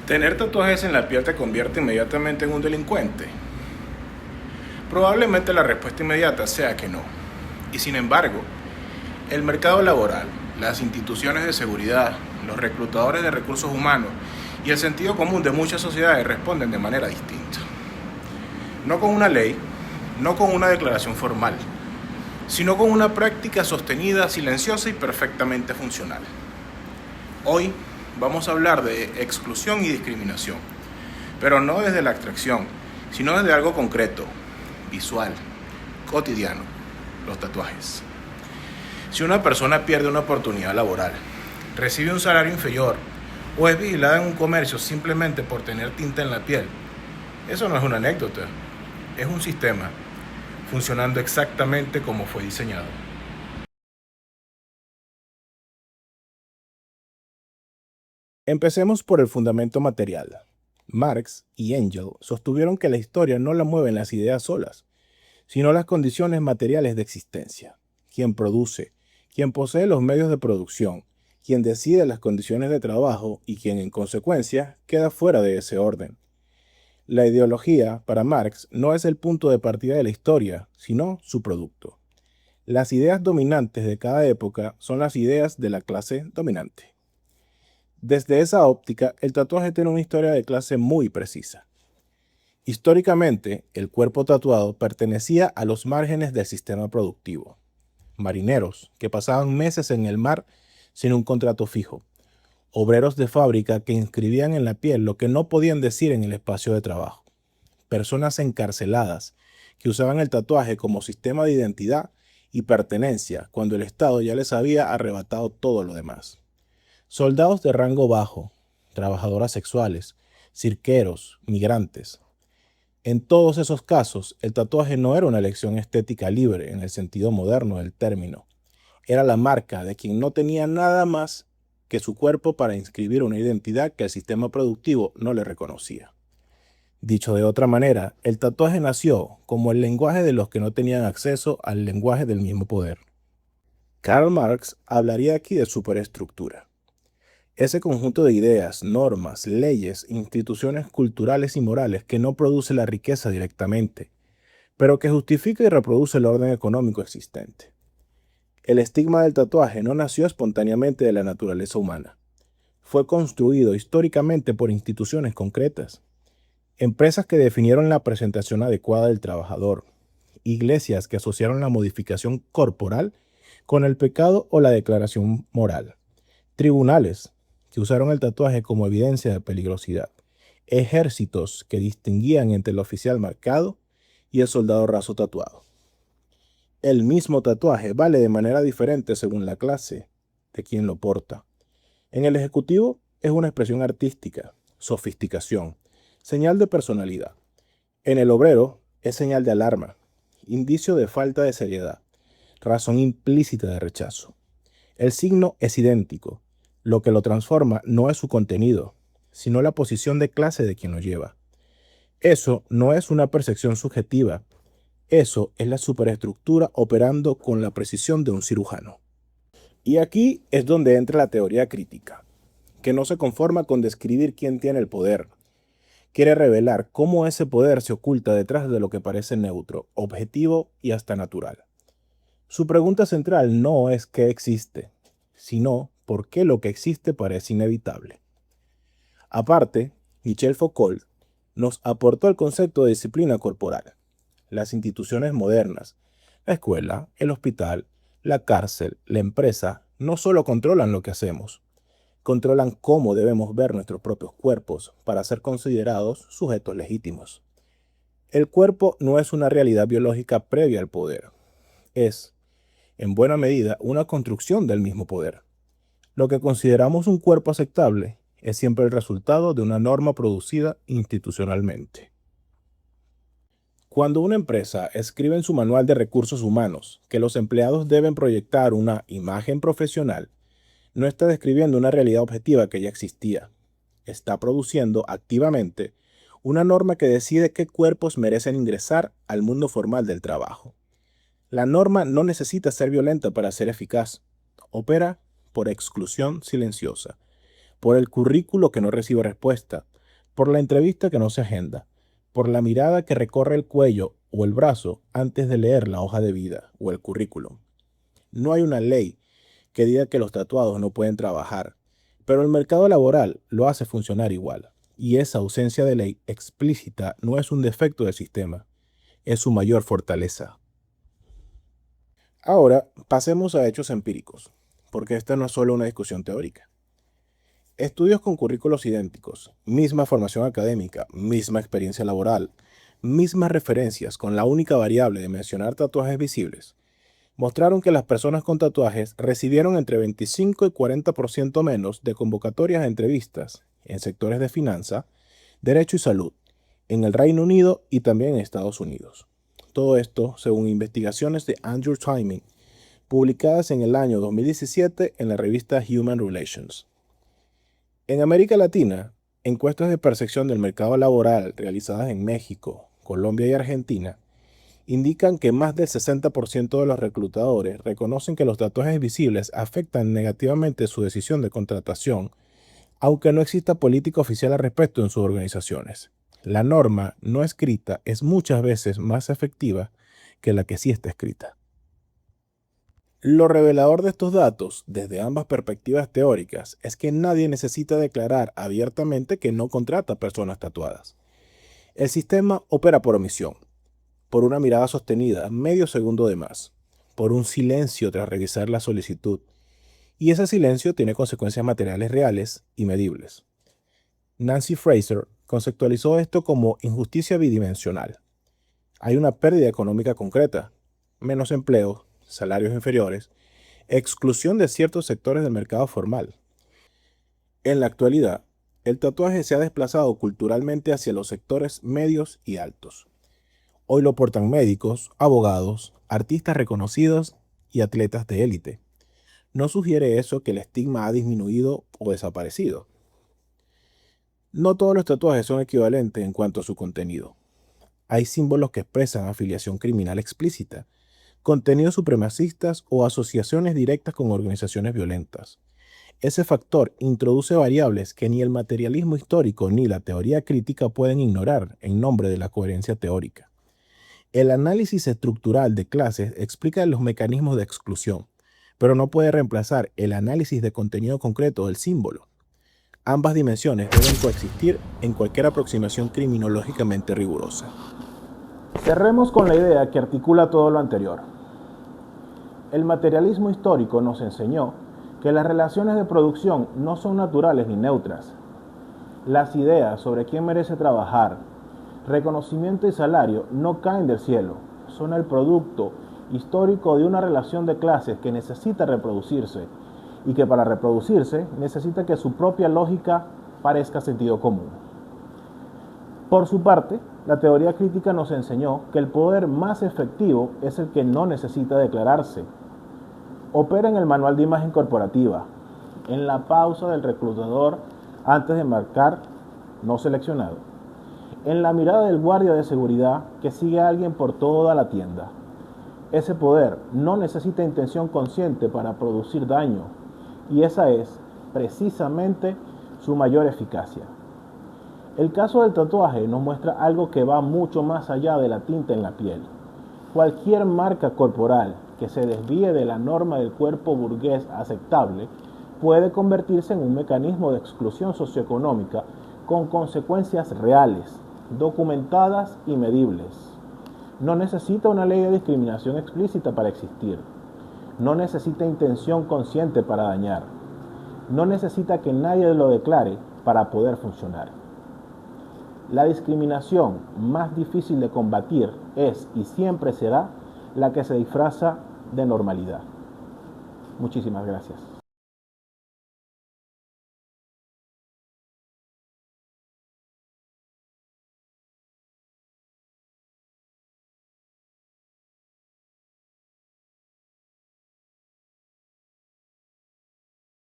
¿Tener tatuajes en la piel te convierte inmediatamente en un delincuente? Probablemente la respuesta inmediata sea que no. Y sin embargo, el mercado laboral, las instituciones de seguridad, los reclutadores de recursos humanos y el sentido común de muchas sociedades responden de manera distinta. No con una ley, no con una declaración formal, sino con una práctica sostenida, silenciosa y perfectamente funcional. Hoy vamos a hablar de exclusión y discriminación, pero no desde la abstracción, sino desde algo concreto, visual, cotidiano, los tatuajes. Si una persona pierde una oportunidad laboral, recibe un salario inferior o es vigilada en un comercio simplemente por tener tinta en la piel, eso no es una anécdota, es un sistema funcionando exactamente como fue diseñado. Empecemos por el fundamento material. Marx y Engels sostuvieron que la historia no la mueven las ideas solas, sino las condiciones materiales de existencia. Quien produce, quien posee los medios de producción, quien decide las condiciones de trabajo y quien en consecuencia queda fuera de ese orden. La ideología, para Marx, no es el punto de partida de la historia, sino su producto. Las ideas dominantes de cada época son las ideas de la clase dominante. Desde esa óptica, el tatuaje tiene una historia de clase muy precisa. Históricamente, el cuerpo tatuado pertenecía a los márgenes del sistema productivo. Marineros que pasaban meses en el mar sin un contrato fijo. Obreros de fábrica que inscribían en la piel lo que no podían decir en el espacio de trabajo. Personas encarceladas que usaban el tatuaje como sistema de identidad y pertenencia cuando el Estado ya les había arrebatado todo lo demás. Soldados de rango bajo, trabajadoras sexuales, cirqueros, migrantes. En todos esos casos, el tatuaje no era una elección estética libre en el sentido moderno del término. Era la marca de quien no tenía nada más que su cuerpo para inscribir una identidad que el sistema productivo no le reconocía. Dicho de otra manera, el tatuaje nació como el lenguaje de los que no tenían acceso al lenguaje del mismo poder. Karl Marx hablaría aquí de superestructura. Ese conjunto de ideas, normas, leyes, instituciones culturales y morales que no produce la riqueza directamente, pero que justifica y reproduce el orden económico existente. El estigma del tatuaje no nació espontáneamente de la naturaleza humana. Fue construido históricamente por instituciones concretas. Empresas que definieron la presentación adecuada del trabajador. Iglesias que asociaron la modificación corporal con el pecado o la declaración moral. Tribunales que usaron el tatuaje como evidencia de peligrosidad. Ejércitos que distinguían entre el oficial marcado y el soldado raso tatuado. El mismo tatuaje vale de manera diferente según la clase de quien lo porta. En el ejecutivo es una expresión artística, sofisticación, señal de personalidad. En el obrero es señal de alarma, indicio de falta de seriedad, razón implícita de rechazo. El signo es idéntico. Lo que lo transforma no es su contenido, sino la posición de clase de quien lo lleva. Eso no es una percepción subjetiva. Eso es la superestructura operando con la precisión de un cirujano. Y aquí es donde entra la teoría crítica, que no se conforma con describir quién tiene el poder. Quiere revelar cómo ese poder se oculta detrás de lo que parece neutro, objetivo y hasta natural. Su pregunta central no es qué existe, sino por qué lo que existe parece inevitable. Aparte, Michel Foucault nos aportó el concepto de disciplina corporal. Las instituciones modernas, la escuela, el hospital, la cárcel, la empresa, no solo controlan lo que hacemos, controlan cómo debemos ver nuestros propios cuerpos para ser considerados sujetos legítimos. El cuerpo no es una realidad biológica previa al poder, es, en buena medida, una construcción del mismo poder. Lo que consideramos un cuerpo aceptable es siempre el resultado de una norma producida institucionalmente. Cuando una empresa escribe en su manual de recursos humanos que los empleados deben proyectar una imagen profesional, no está describiendo una realidad objetiva que ya existía. Está produciendo activamente una norma que decide qué cuerpos merecen ingresar al mundo formal del trabajo. La norma no necesita ser violenta para ser eficaz. Opera por exclusión silenciosa, por el currículo que no recibe respuesta, por la entrevista que no se agenda, por la mirada que recorre el cuello o el brazo antes de leer la hoja de vida o el currículum. No hay una ley que diga que los tatuados no pueden trabajar, pero el mercado laboral lo hace funcionar igual, y esa ausencia de ley explícita no es un defecto del sistema, es su mayor fortaleza. Ahora, pasemos a hechos empíricos, porque esta no es solo una discusión teórica. Estudios con currículos idénticos, misma formación académica, misma experiencia laboral, mismas referencias con la única variable de mencionar tatuajes visibles, mostraron que las personas con tatuajes recibieron entre 25 y 40% menos de convocatorias a entrevistas en sectores de finanza, derecho y salud, en el Reino Unido y también en Estados Unidos. Todo esto según investigaciones de Andrew Timing, publicadas en el año 2017 en la revista Human Relations. En América Latina, encuestas de percepción del mercado laboral realizadas en México, Colombia y Argentina indican que más del 60% de los reclutadores reconocen que los tatuajes visibles afectan negativamente su decisión de contratación, aunque no exista política oficial al respecto en sus organizaciones. La norma no escrita es muchas veces más efectiva que la que sí está escrita. Lo revelador de estos datos, desde ambas perspectivas teóricas, es que nadie necesita declarar abiertamente que no contrata personas tatuadas. El sistema opera por omisión, por una mirada sostenida, medio segundo de más, por un silencio tras revisar la solicitud, y ese silencio tiene consecuencias materiales reales y medibles. Nancy Fraser conceptualizó esto como injusticia bidimensional. Hay una pérdida económica concreta, menos empleo, salarios inferiores, exclusión de ciertos sectores del mercado formal. En la actualidad, el tatuaje se ha desplazado culturalmente hacia los sectores medios y altos. Hoy lo portan médicos, abogados, artistas reconocidos y atletas de élite. ¿No sugiere eso que el estigma ha disminuido o desaparecido? No todos los tatuajes son equivalentes en cuanto a su contenido. Hay símbolos que expresan afiliación criminal explícita, contenidos supremacistas o asociaciones directas con organizaciones violentas. Ese factor introduce variables que ni el materialismo histórico ni la teoría crítica pueden ignorar en nombre de la coherencia teórica. El análisis estructural de clases explica los mecanismos de exclusión, pero no puede reemplazar el análisis de contenido concreto del símbolo. Ambas dimensiones deben coexistir en cualquier aproximación criminológicamente rigurosa. Cerremos con la idea que articula todo lo anterior. El materialismo histórico nos enseñó que las relaciones de producción no son naturales ni neutras. Las ideas sobre quién merece trabajar, reconocimiento y salario no caen del cielo, son el producto histórico de una relación de clases que necesita reproducirse y que para reproducirse necesita que su propia lógica parezca sentido común. Por su parte, la teoría crítica nos enseñó que el poder más efectivo es el que no necesita declararse. Opera en el manual de imagen corporativa, en la pausa del reclutador antes de marcar no seleccionado, en la mirada del guardia de seguridad que sigue a alguien por toda la tienda. Ese poder no necesita intención consciente para producir daño, y esa es, precisamente, su mayor eficacia. El caso del tatuaje nos muestra algo que va mucho más allá de la tinta en la piel. Cualquier marca corporal que se desvíe de la norma del cuerpo burgués aceptable puede convertirse en un mecanismo de exclusión socioeconómica con consecuencias reales, documentadas y medibles. No necesita una ley de discriminación explícita para existir. No necesita intención consciente para dañar. No necesita que nadie lo declare para poder funcionar. La discriminación más difícil de combatir es y siempre será la que se disfraza de normalidad. Muchísimas gracias.